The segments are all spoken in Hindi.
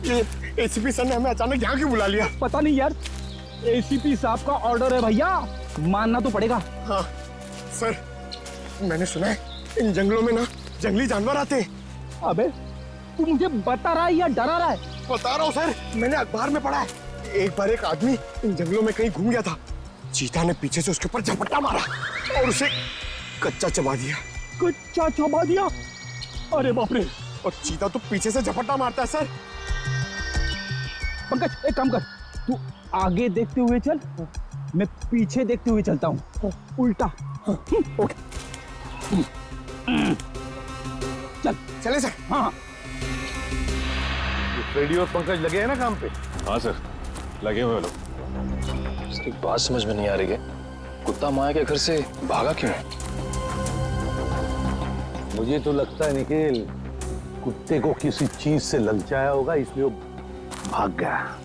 ये एसीपी सर ने हमें अचानक यहाँ क्यों बुला लिया? पता नहीं यार, एसीपी साहब का ऑर्डर है भैया, मानना तो पड़ेगा। हाँ सर, मैंने सुना है इन जंगलों में ना जंगली जानवर आते हैं। अबे तू मुझे बता रहा है या डरा रहा है? बता रहा हूँ सर, मैंने अखबार में पढ़ा है। एक बार एक आदमी इन जंगलों में कहीं घूम गया था, चीता ने पीछे से उसके ऊपर झपट्टा मारा और उसे कच्चा चबा दिया। कच्चा चबा दिया? अरे बाप रे। और चीता तो पीछे से झपट्टा मारता है सर। पंकज एक काम कर, तू आगे देखते हुए चल, मैं पीछे देखते हुए चलता हूँ, उल्टा। ओके चल। चले सर। हाँ रेडियो और पंकज लगे हैं ना काम पे? हाँ सर, लगे हुए लोग। सर एक बात समझ में नहीं आ रही है, कुत्ता माया के घर से भागा क्यों है? मुझे तो लगता है निखिल, कुत्ते को किसी चीज से ललचाया होगा इसलिए वो भाग गया।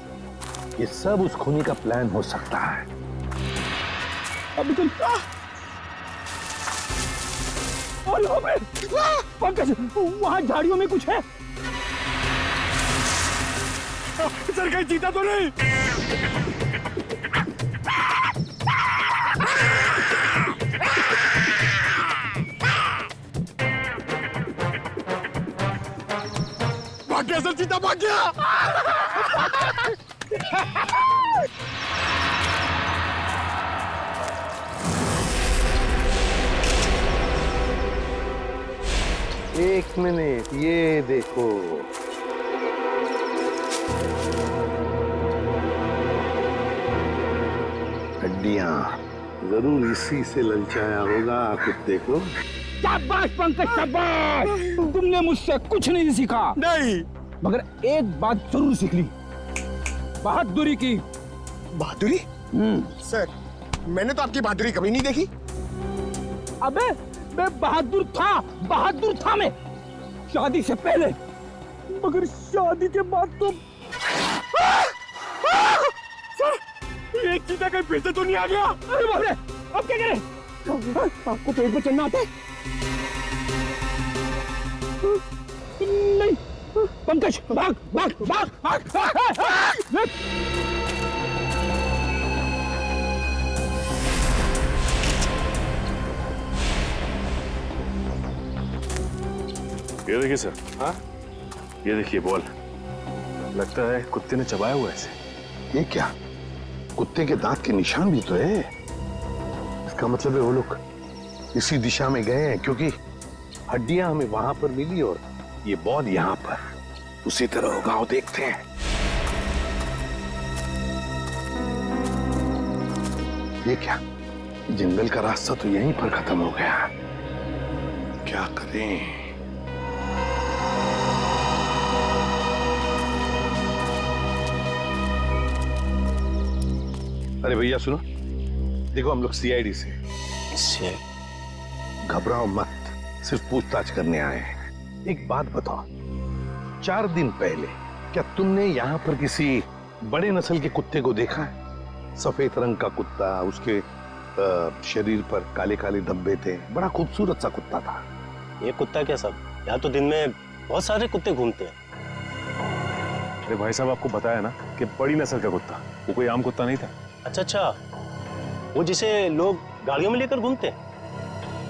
ये सब उस खूनी का प्लान हो सकता है। अब चल। पंकज वहां झाड़ियों में कुछ है। सर कहीं चीता तो नहीं? भाग गया सर, चीता भाग गया। एक मिनट, ये देखो। हड्डियां, जरूर इसी से ललचाया होगा कुत्ते को। शाबाश पंकज शाबाश, तुमने मुझसे कुछ नहीं सीखा। नहीं, मगर एक बात जरूर सीख ली, बहादुरी की। बहादुरी? सर मैंने तो आपकी बहादुरी कभी नहीं देखी। अबे मैं बहादुर था मैं, शादी से पहले, मगर शादी के बाद तो। सर ये चीता कहीं फिर से तो नहीं आ गया? अरे बाप रे, अब क्या करें? आपको पेड़ पर चढ़ना आता है? नहीं पंकज, भाग भाग भाग भाग, भाग। ये देखिए सर। हाँ, ये देखिए बॉल, लगता है कुत्ते ने चबाया हुआ है इसे। ये क्या, कुत्ते के दांत के निशान भी तो है। इसका मतलब है वो लोग इसी दिशा में गए हैं, क्योंकि हड्डियां हमें वहां पर मिली और ये बॉल यहाँ पर। उसी तरह होगा, वो देखते हैं। ये क्या, जंगल का रास्ता तो यहीं पर खत्म हो गया। क्या करें? अरे भैया सुनो, देखो हम लोग सीआईडी से। घबराओ मत, सिर्फ पूछताछ करने आए हैं। एक बात बताओ, 4 दिन पहले क्या तुमने यहाँ पर किसी बड़े नस्ल के कुत्ते को देखा है? सफेद रंग का कुत्ता, उसके शरीर पर काले काले धब्बे थे, बड़ा खूबसूरत सा कुत्ता था। ये कुत्ता क्या सब, यहाँ तो दिन में बहुत सारे कुत्ते घूमते हैं। अरे भाई साहब, आपको बताया ना कि बड़ी नस्ल का कुत्ता, वो कोई आम कुत्ता नहीं था। अच्छा, वो जिसे लोग गाड़ियों में लेकर घूमते हैं?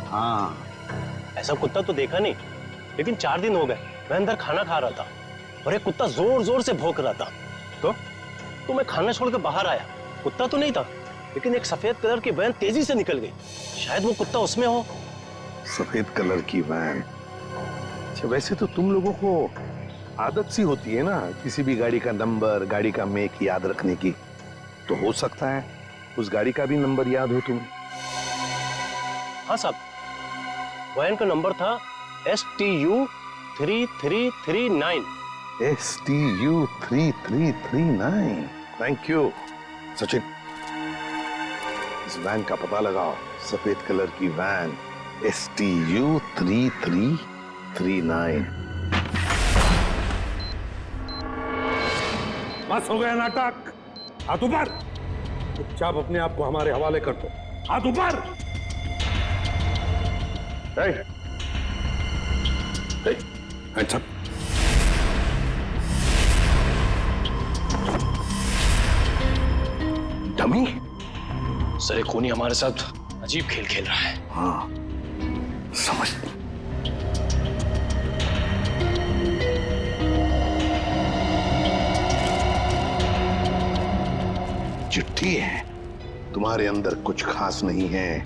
हाँ, ऐसा कुत्ता तो देखा नहीं, लेकिन 4 दिन हो गए मैं अंदर खाना खा रहा था और एक कुत्ता जोर जोर से भौंक रहा था। तो मैं खाना छोड़ के बाहर आया, कुत्ता तो नहीं था, लेकिन एक सफेद कलर की वैन तेजी से निकल गई। शायद वो कुत्ता उसमें हो। सफेद कलर की वैन। अच्छा, वैसे तो तुम लोगों को आदत सी होती है ना किसी भी गाड़ी का नंबर, गाड़ी का मेक याद रखने की, तो हो सकता है उस गाड़ी का भी नंबर याद हो तुम्हें। हाँ साहब, वैन का नंबर था STU 3339। STU 3339। Thank you Sachin, इस वैन का पता लगाओ। सफेद कलर की वैन, STU 3339। बस हो गया नाटक, हाथ ऊपर। चुपचाप अपने आप को हमारे हवाले कर दो, हाथ ऊपर। Hands up. डमी? सर ये खूनी हमारे साथ अजीब खेल खेल रहा है। हाँ, समझ। चिट्ठी है, तुम्हारे अंदर कुछ खास नहीं है,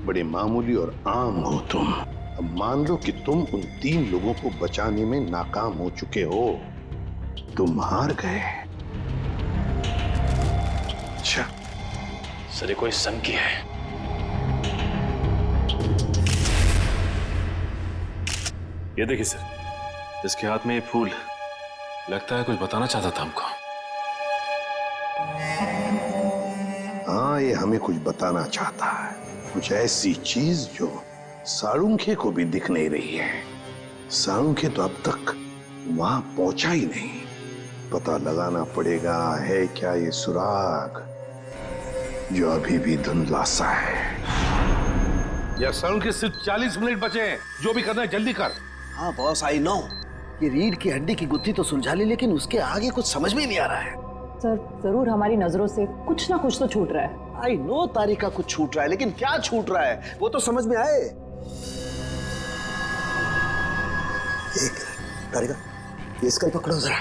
बड़े मामूली और आम हो तुम। अब मान लो कि तुम उन 3 लोगों को बचाने में नाकाम हो चुके हो, तुम हार गए। अच्छा, सर ये कोई संग की है। ये देखिए सर, इसके हाथ में ये फूल, लगता है कुछ बताना चाहता था हमको। हाँ, ये हमें कुछ बताना चाहता है, कुछ ऐसी चीज जो साळुंखे को भी दिख नहीं रही है। साळुंखे तो अब तक वहां पहुंचा ही नहीं। पता लगाना पड़ेगा है क्या ये सुराग जो अभी भी धुंधला सा है। या साळुंखे सिर्फ 40 मिनट बचे हैं, जो भी करना है जल्दी कर। हाँ बॉस, आई नो ये रीढ़ की हड्डी की गुत्थी तो सुलझा ली, लेकिन उसके आगे कुछ समझ में नहीं आ रहा है। सर जरूर हमारी नजरों से कुछ ना कुछ तो छूट रहा है। आई नो तारिका कुछ छूट रहा है, लेकिन क्या छूट रहा है वो तो समझ में आए। एक तारिका, ये स्कल पकड़ो जरा।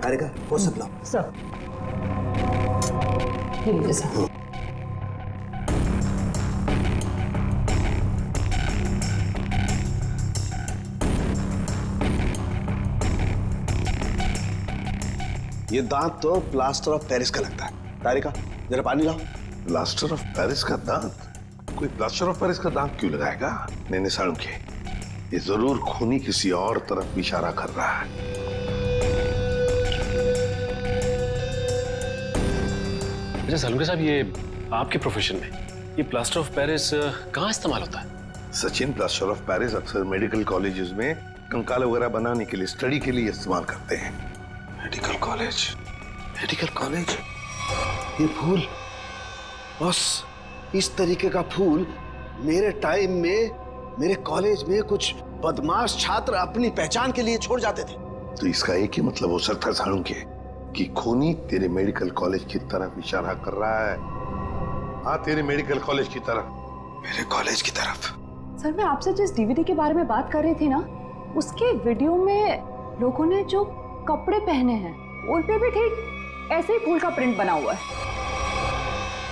तारिका वो सब लो। सर ये लीजिए सर। ये दांत तो प्लास्टर ऑफ पेरिस का लगता है। तारिका जरा पानी लाओ। प्लास्टर ऑफ पेरिस का दांत? कोई प्लास्टर ऑफ पेरिस का दांत क्यों लगाएगा? नहीं साळुंखे, ये जरूर खूनी किसी और तरफ इशारा कर रहा है। अच्छा साळुंखे साहब, ये आपके प्रोफेशन में ये प्लास्टर ऑफ पेरिस कहाँ इस्तेमाल होता है? सचिन, प्लास्टर ऑफ पेरिस अक्सर मेडिकल कॉलेजेस में कंकाल वगैरह बनाने के लिए, स्टडी के लिए इस्तेमाल करते हैं। मेडिकल कॉलेज, मेडिकल कॉलेज, ये फूल बॉस, इस तरीके का फूल मेरे टाइम में मेरे कॉलेज में कुछ बदमाश छात्र अपनी पहचान के लिए छोड़ जाते थे। तो इसका एक ही मतलब हो सकता है साळुंखे कि खूनी तेरे मेडिकल कॉलेज की तरफ इशारा कर रहा है। हाँ, तेरे मेडिकल कॉलेज की तरफ। मेरे कॉलेज की तरफ। सर मैं आपसे जिस डीवीडी के बारे में बात कर रही थी ना, उसके वीडियो में लोगों ने जो कपड़े पहने हैं उन पे भी ठीक ऐसे ही फूल का प्रिंट बना हुआ है।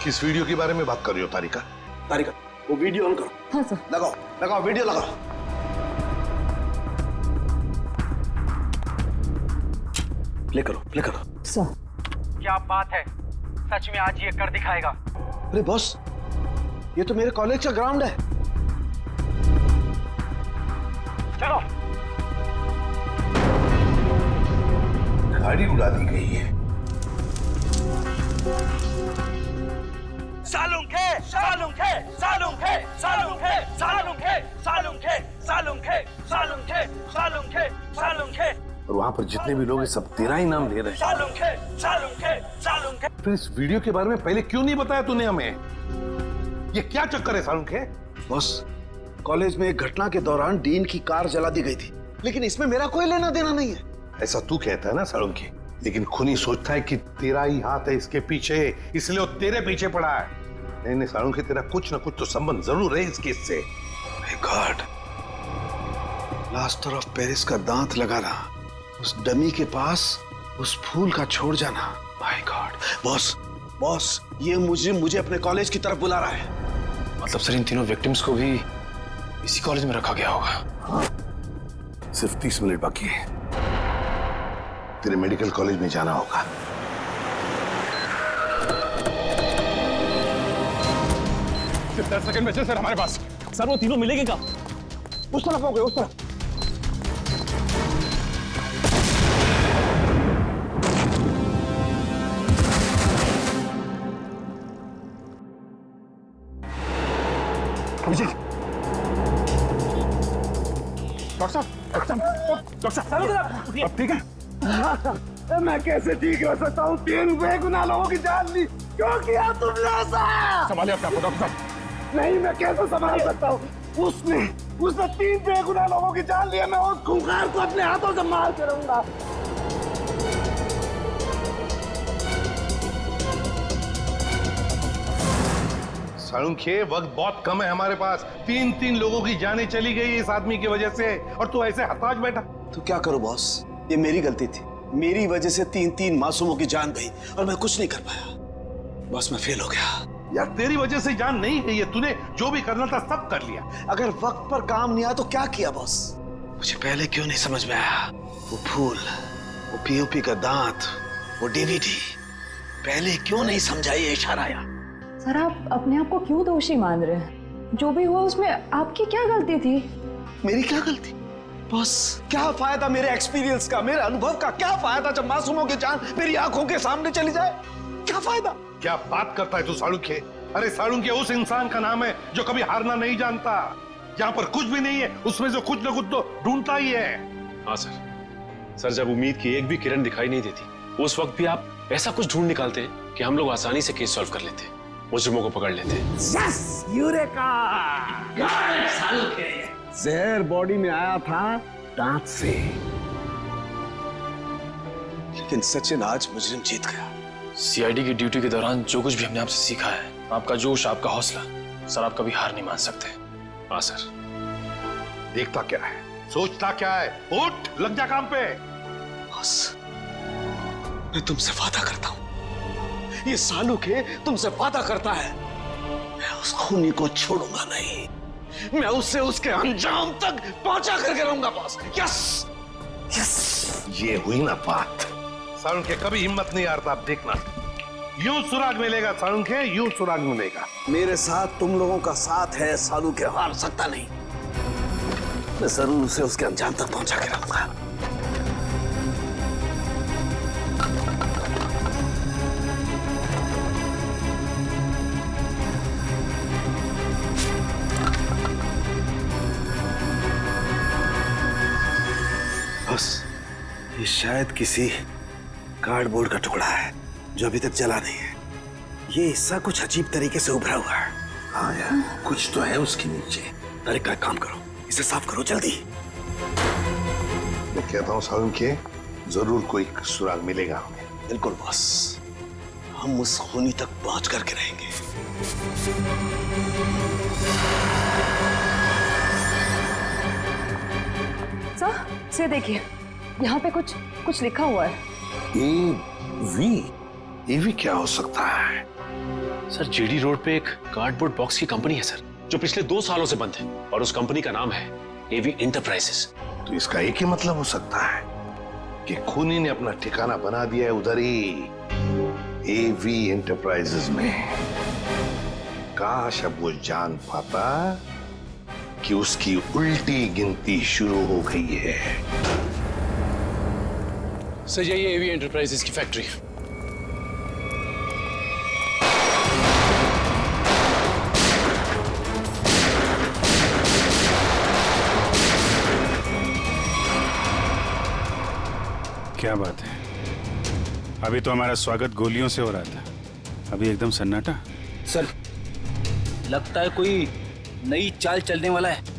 किस वीडियो के बारे में बात कर रही हो तारिका? तारिका वो वीडियो ऑन करो। हाँ सर। लगाओ लगाओ वीडियो लगाओ। प्ले करो प्ले करो। सर क्या बात है, सच में आज ये कर दिखाएगा। अरे बॉस, ये तो मेरे कॉलेज का ग्राउंड है। चलो। गाड़ी उड़ा दी गई है। साळुंखे, साळुंखे, साळुंखे, साळुंखे, साळुंखे, साळुंखे, साळुंखे, साळुंखे, साळुंखे, साळुंखे। और वहां पर जितने भी लोग हैं सब तेरा ही नाम ले रहे हैं। साळुंखे, साळुंखे, साळुंखे। फिर इस वीडियो के बारे में पहले क्यों नहीं बताया तूने हमें? ये क्या चक्कर है साळुंखे? बॉस, कॉलेज में एक घटना के दौरान डीन की कार जला दी गई थी, लेकिन इसमें मेरा कोई लेना देना नहीं है। ऐसा तू कहता है ना साळुंखे, लेकिन खूनी सोचता है कि तेरा ही हाथ है इसके पीछे, इसलिए वो तेरे पीछे पड़ा है। नहीं नहीं साळुंखे, तेरा कुछ ना कुछ तो संबंध जरूर है इस केस से। My God, plaster of Paris का दांत लगाना, उस डमी के पास उस फूल का छोड़ जाना। माय गॉड बॉस, बॉस ये मुझे अपने कॉलेज की तरफ बुला रहा है। मतलब सर इन तीनों विक्टिम्स को भी इसी कॉलेज में रखा गया होगा। हाँ, सिर्फ 30 मिनट बाकी है, तेरे मेडिकल कॉलेज में जाना होगा। सिर्फ 10 सेकंड बचे सर हमारे पास। सर वो तीनों मिलेंगे क्या? उस तरफ हो गए, उस तरफ। अभिजीत, डॉक्टर साहब, अब ठीक है? मैं कैसे ठीक हो सकता हूँ? 3 बेगुनाह लोगों की जान ली, क्यों किया तुमने ऐसा? संभालिए अपने आप को डॉक्टर साहब। नहीं, मैं कैसे संभाल सकता हूँ? उसने 3 बेगुनाह लोगों की जान ली है। मैं उस खूंखार को अपने हाथों से मार के रहूंगा। साळुंखे, वक्त बहुत कम है हमारे पास। 3 लोगों की जानें चली गई इस आदमी की वजह से, और तू ऐसे हताश बैठा। तो क्या करूं बॉस, ये मेरी गलती थी। मेरी वजह से 3 मासूमों की जान गई और मैं कुछ नहीं कर पाया। बॉस मैं फेल हो गया। यार तेरी वजह से जान नहीं गई है, तूने जो भी करना था सब कर लिया। अगर वक्त पर काम नहीं आया तो क्या किया बॉस? मुझे पहले क्यों नहीं समझ में आया? वो फूल, वो पीओपी का दांत, वो डीवीडी, पहले क्यों नहीं समझा ये इशारा? या सर आप अपने आप को क्यों दोषी मान रहे हैं? जो भी हुआ उसमें आपकी क्या गलती थी? मेरी क्या गलती? बॉस क्या फायदा मेरे एक्सपीरियंस का, मेरे अनुभव का? क्या फायदा जब मासूमों की जान मेरी आंखों के सामने चली जाए? क्या फायदा? क्या बात करता है तू साळुंखे? अरे साळुंखे उस इंसान का नाम है जो कभी हारना नहीं जानता। जहां पर कुछ भी नहीं है उसमें से कुछ न कुछ तो ढूंढता ही है। हाँ सर, जब उम्मीद की एक भी किरण दिखाई नहीं देती, उस वक्त भी आप ऐसा कुछ ढूंढ निकालते हैं कि हम लोग आसानी से केस सॉल्व कर लेते, मुजरिमों को पकड़ लेते। Yes, eureka! जहर बॉडी में आया था दांत से। लेकिन सचिन आज मुजरिम जीत गया। सीआईडी की ड्यूटी के दौरान जो कुछ भी हमने आपसे सीखा है, आपका जोश, आपका हौसला, सर आप कभी हार नहीं मान सकते। हाँ सर। देखता क्या है, सोचता क्या है? उठ, लग जा काम पे। बॉस मैं तुमसे वादा करता हूं, ये साळुंखे तुमसे वादा करता है, मैं उस खूनी को छोड़ूंगा नहीं। मैं उससे उसके अंजाम तक पहुंचा करके रहूंगा बॉस। Yes yes. ये हुई ना बात। साळुंखे कभी हिम्मत नहीं हारता, आप देखना। यूं सुराग मिलेगा साळुंखे, यूं सुराग मिलेगा। मेरे साथ तुम लोगों का साथ है, साळुंखे हार सकता नहीं। मैं जरूर उसे उसके अंजाम तक पहुंचा के रहूंगा। बस ये शायद किसी कार्डबोर्ड का टुकड़ा है जो अभी तक जला नहीं है। ये हिस्सा कुछ अजीब तरीके से उभरा हुआ है। हाँ यार, कुछ तो है उसके नीचे। अरे क्या काम करो, इसे साफ करो जल्दी। मैं कहता हूँ साळुंखे, जरूर कोई सुराग मिलेगा हमें। बिल्कुल बॉस, हम उस खूनी तक पहुंच करके रहेंगे। सर से देखिए, यहाँ पे कुछ लिखा हुआ है। एवी क्या हो सकता है? सर जेडी रोड पे एक कार्डबोर्ड बॉक्स की कंपनी है सर, जो पिछले 2 सालों से बंद है, और उस कंपनी का नाम है एवी एंटरप्राइजेस। तो इसका एक ही मतलब हो सकता है कि खूनी ने अपना ठिकाना बना दिया है उधर ही, एवी एंटरप्राइजेस में। काश अब वो जान पाता कि उसकी उल्टी गिनती शुरू हो गई है। सर यही एवी एंटरप्राइजेस की फैक्ट्री है। क्या बात है, अभी तो हमारा स्वागत गोलियों से हो रहा था, अभी एकदम सन्नाटा। सर लगता है कोई नई चाल चलने वाला है।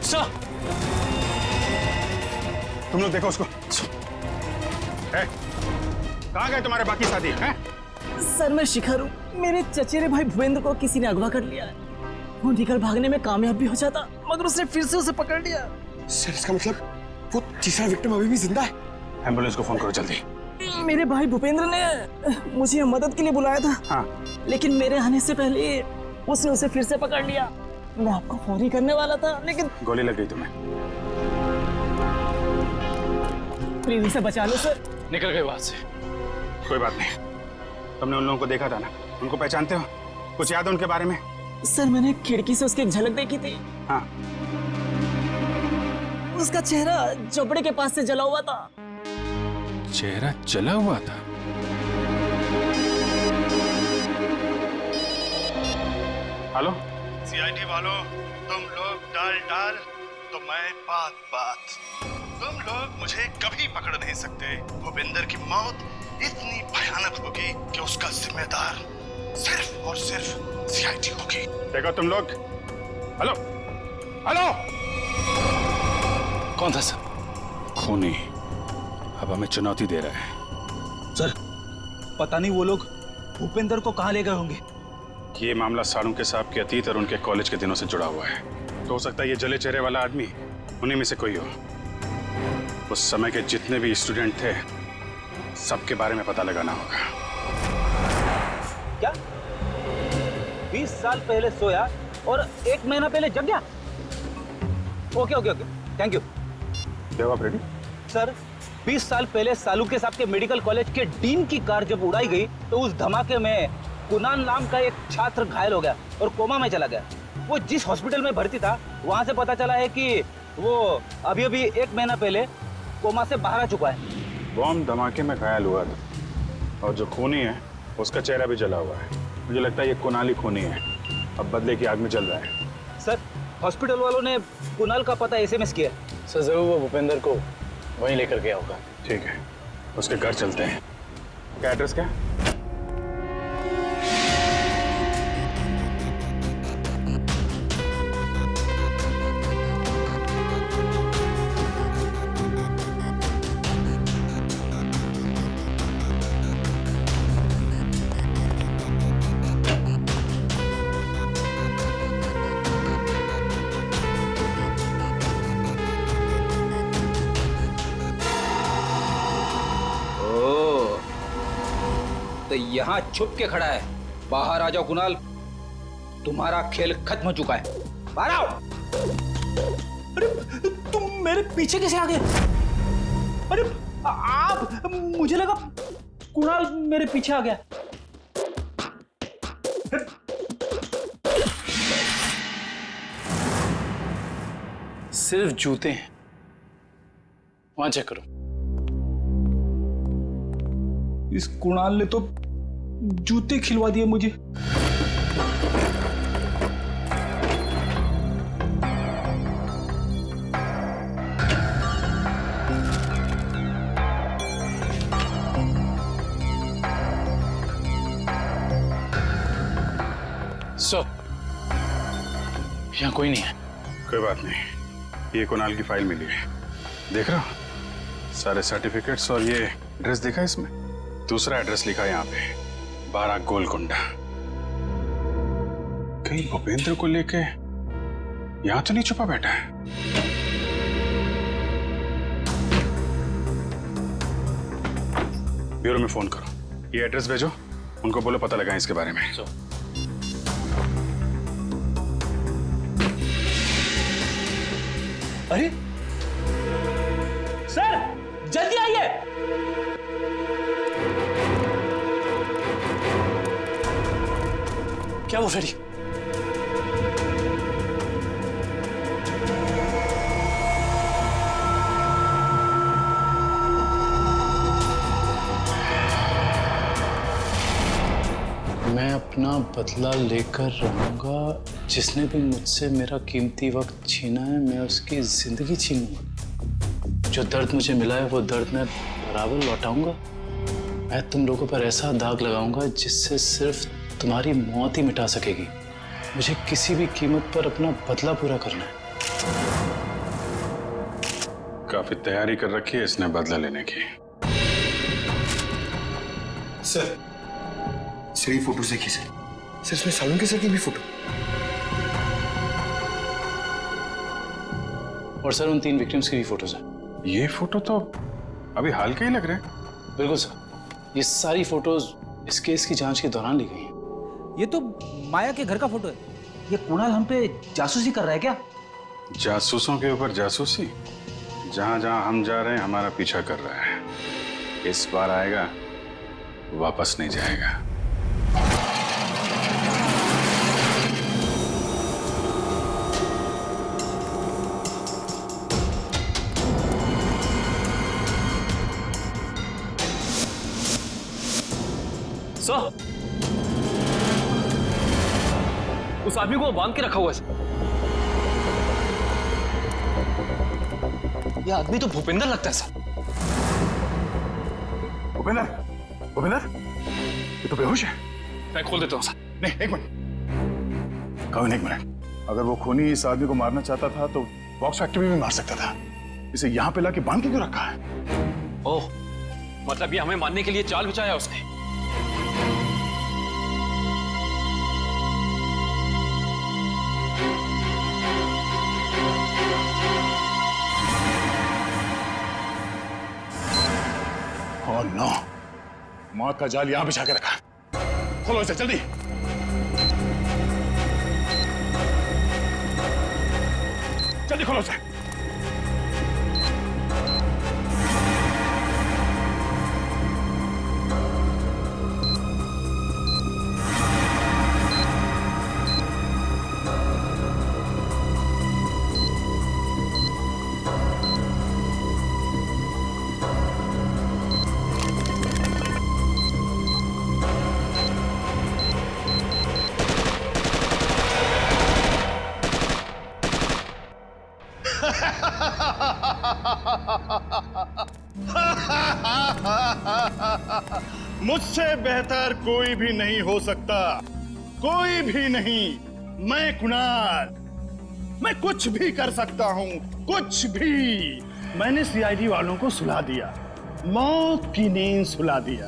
सर तुम लोग देखो उसको। कहाँ गए तुम्हारे बाकी साथी हैं? सर मैं शिखर हूँ, मेरे चचेरे भाई भूपेंद्र को किसी ने अगवा कर लिया है। वो निकल भागने में कामयाब भी हो जाता, मगर उसने फिर से उसे पकड़ लिया। सर इसका मतलब वो तीसरा विक्टिम अभी भी जिंदा है? एम्बुलेंस को फोन करो जल्दी। मेरे भाई भूपेंद्र ने मुझे मदद के लिए बुलाया था। हाँ। लेकिन मेरे आने से पहले उसने उसे फिर से पकड़ लिया। मैं आपको फोन ही करने वाला था, लेकिन गोली लग गई तुम्हें। प्लीज उसे बचा लो सर। निकल गए वहां से। कोई बात नहीं, तुमने उन लोगों को देखा था ना, उनको पहचानते हो? कुछ याद है उनके बारे में? सर मैंने खिड़की से उसकी एक झलक देखी थी। हाँ। उसका चेहरा झोपड़े के पास से जला हुआ था। चेहरा जला हुआ था? हेलो सीआईडी वालों, तुम लोग डाल तो मैं बात। तुम लोग मुझे कभी पकड़ नहीं सकते। भूपेंद्र की मौत इतनी भयानक होगी कि उसका जिम्मेदार सिर्फ और सिर्फ सीआईडी होगी। देखो तुम लोग, हेलो हेलो, कौन था सर? खूनी अब हमें चुनौती दे रहा है। सर पता नहीं वो लोग भूपेंद्र को कहाँ ले गए होंगे। ये मामला साळुंके साहब के अतीत और उनके कॉलेज के दिनों से जुड़ा हुआ है। तो हो सकता है ये जले चेहरे वाला आदमी उन्हीं में से कोई हो। उस समय के जितने भी स्टूडेंट थे सबके बारे में पता लगाना होगा। क्या 20 साल पहले सोया और 1 महीना पहले जग गया? Okay okay okay, thank you. जवाब रेडी? सर 20 साल पहले साळुंके साहब के मेडिकल कॉलेज के डीन की कार जब उड़ाई गई तो उस धमाके में कुणाल नाम का एक छात्र घायल हो गया और कोमा में चला गया। वो जिस हॉस्पिटल में भर्ती था वहां से पता चला है कि वो अभी अभी 1 महीना पहले कोमा से बाहर आ चुका है। बॉम्ब धमाके में घायल हुआ था और जो खूनी है उसका चेहरा भी जला हुआ है। मुझे लगता है ये कुणाल ही खूनी है। अब बदले की आग में जल रहा है। सर हॉस्पिटल वालों ने कुणाल का पता एसएमएस किया। सर जरूर वो भूपेंद्र को वहीं लेकर गया होगा। ठीक है, उसके घर चलते हैं। क्या एड्रेस क्या? तो यहाँ छुप के खड़ा है। बाहर आ जाओ कुणाल, तुम्हारा खेल खत्म हो चुका है। बाहर आओ। अरे तुम मेरे पीछे कैसे आ गए? अरे आप, मुझे लगा कुणाल मेरे पीछे आ गया। सिर्फ जूते हैं, वहां चेक करो। इस कुणाल ने तो जूते खिलवा दिए मुझे। सर यहाँ कोई नहीं है। कोई बात नहीं, ये कुणाल की फाइल मिली है। देख रहा हो, सारे सर्टिफिकेट्स और ये एड्रेस देखा इसमें। दूसरा एड्रेस लिखा है यहाँ पे, 12 गोलकुंडा। कहीं भूपेंद्र को लेके यहाँ तो नहीं छुपा बैठा है? ब्यूरो में फोन करो, ये एड्रेस भेजो, उनको बोलो पता लगाएं इसके बारे में। अरे सर जल्दी आइए। क्या वो फ्रेडी? मैं अपना बदला लेकर रहूंगा। जिसने भी मुझसे मेरा कीमती वक्त छीना है, मैं उसकी जिंदगी छीनूंगा। जो दर्द मुझे मिला है वो दर्द मैं बराबर लौटाऊंगा। मैं तुम लोगों पर ऐसा दाग लगाऊंगा जिससे सिर्फ तुम्हारी मौत ही मिटा सकेगी। मुझे किसी भी कीमत पर अपना बदला पूरा करना है। काफी तैयारी कर रखी है इसने बदला लेने की। सर ये फोटो देखिए सर, इसमें साळुंके सर की भी फोटो। और सर उन 3 विक्टिम्स की भी फोटोज हैं। ये फोटो तो अभी हाल के ही लग रहे हैं। बिल्कुल सर, ये सारी फोटोज इस केस की जांच के दौरान ली गई हैं। ये तो माया के घर का फोटो है। ये कुणाल हम पे जासूसी कर रहा है क्या? जासूसों के ऊपर जासूसी? जहां जहां हम जा रहे हैं हमारा पीछा कर रहा है। इस बार आएगा, वापस नहीं जाएगा। सर उस आदमी को बांध के रखा हुआ है। यह आदमी तो भूपेंद्र लगता है सर। भूपेंद्र, ये तो बेहोश है। मैं खोल देता हूँ सर। नहीं, एक मिनट कविन, एक मिनट। अगर वो खूनी इस आदमी को मारना चाहता था तो बॉक्स फैक्ट्री में भी मार सकता था। इसे यहाँ पे लाके बांध के क्यों रखा है? ओह, मतलब ये हमें मारने के लिए चाल बिछाया उसने। ओह नो, मौत का जाल यहां बिछा के रखा। खोलो इसे जल्दी। जल्दी खोलो इसे। मुझसे बेहतर कोई भी नहीं हो सकता, कोई भी नहीं। मैं कुणाल, मैं कुछ भी कर सकता हूं, कुछ भी। मैंने सीआईडी वालों को सुला दिया, मौत की नींद सुला दिया।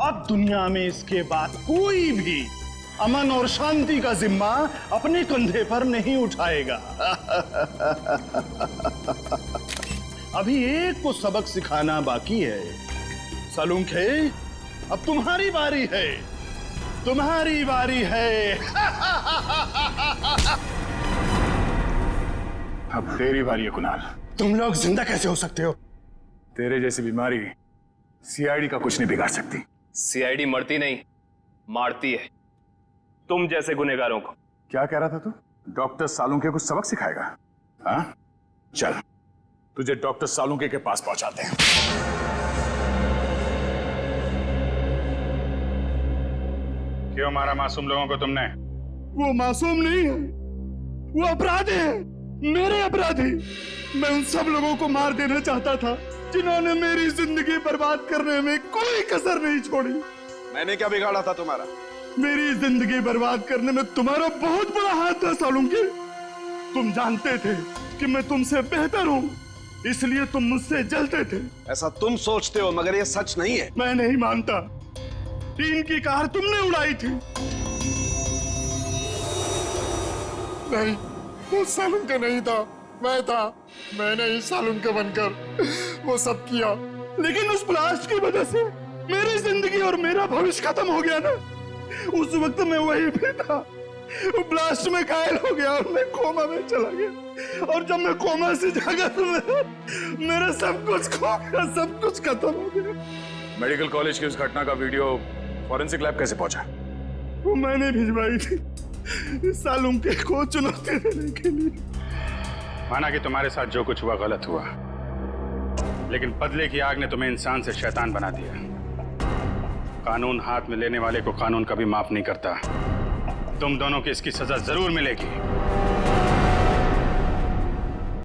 अब दुनिया में इसके बाद कोई भी अमन और शांति का जिम्मा अपने कंधे पर नहीं उठाएगा। अभी एक को सबक सिखाना बाकी है। सालुंखे, अब तुम्हारी बारी है, तुम्हारी बारी है। अब तेरी बारी है कुणाल। तुम लोग जिंदा कैसे हो सकते हो? तेरे जैसी बीमारी सीआईडी का कुछ नहीं बिगाड़ सकती। सीआईडी मरती नहीं, मारती है तुम जैसे गुनहगारों को। क्या कह रहा था तू? डॉक्टर सालुंके को सबक सिखाएगा? हाँ, चल तुझे डॉक्टर सालुंके के पास पहुंचाते हैं। क्यों मारा मासूम लोगों को तुमने? वो मासूम नहीं है, वो अपराधी है, मेरे अपराधी। मैं उन सब लोगों को मार देना चाहता था जिन्होंने मेरी जिंदगी बर्बाद करने में कोई कसर नहीं छोड़ी। मैंने क्या बिगाड़ा था तुम्हारा? मेरी जिंदगी बर्बाद करने में तुम्हारा बहुत बड़ा हाथ था सालुंके। तुम जानते थे कि मैं तुमसे बेहतर हूँ, इसलिए तुम मुझसे जलते थे। ऐसा तुम सोचते हो, मगर ये सच नहीं है। मैं नहीं मानता। टीन की कार तुमने उड़ाई थी। नहीं, वो सालुंके नहीं था, मैं था। मैंने ही सालुंके बनकर वो सब किया, लेकिन उस ब्लास्ट की वजह से मेरी जिंदगी और मेरा भविष्य खत्म हो गया ना। उस वक्त मैं वहीं पे था, वो ब्लास्ट में घायल हो गया और मैं कोमा में चला गया। और जब मैं कोमा से जागा तो मेरा सब कुछ खो गया, सब कुछ खत्म हो गया। मेडिकल कॉलेज की उस घटना का वीडियो फॉरेंसिक लैब कैसे पहुंचा? वो मैंने भिजवाई थी सालुंके को चुनौती देने के लिए। माना कि तुम्हारे साथ जो कुछ हुआ गलत हुआ, लेकिन बदले की आग ने तुम्हें इंसान से शैतान बना दिया। कानून हाथ में लेने वाले को कानून कभी माफ नहीं करता। तुम दोनों की इसकी सजा जरूर मिलेगी।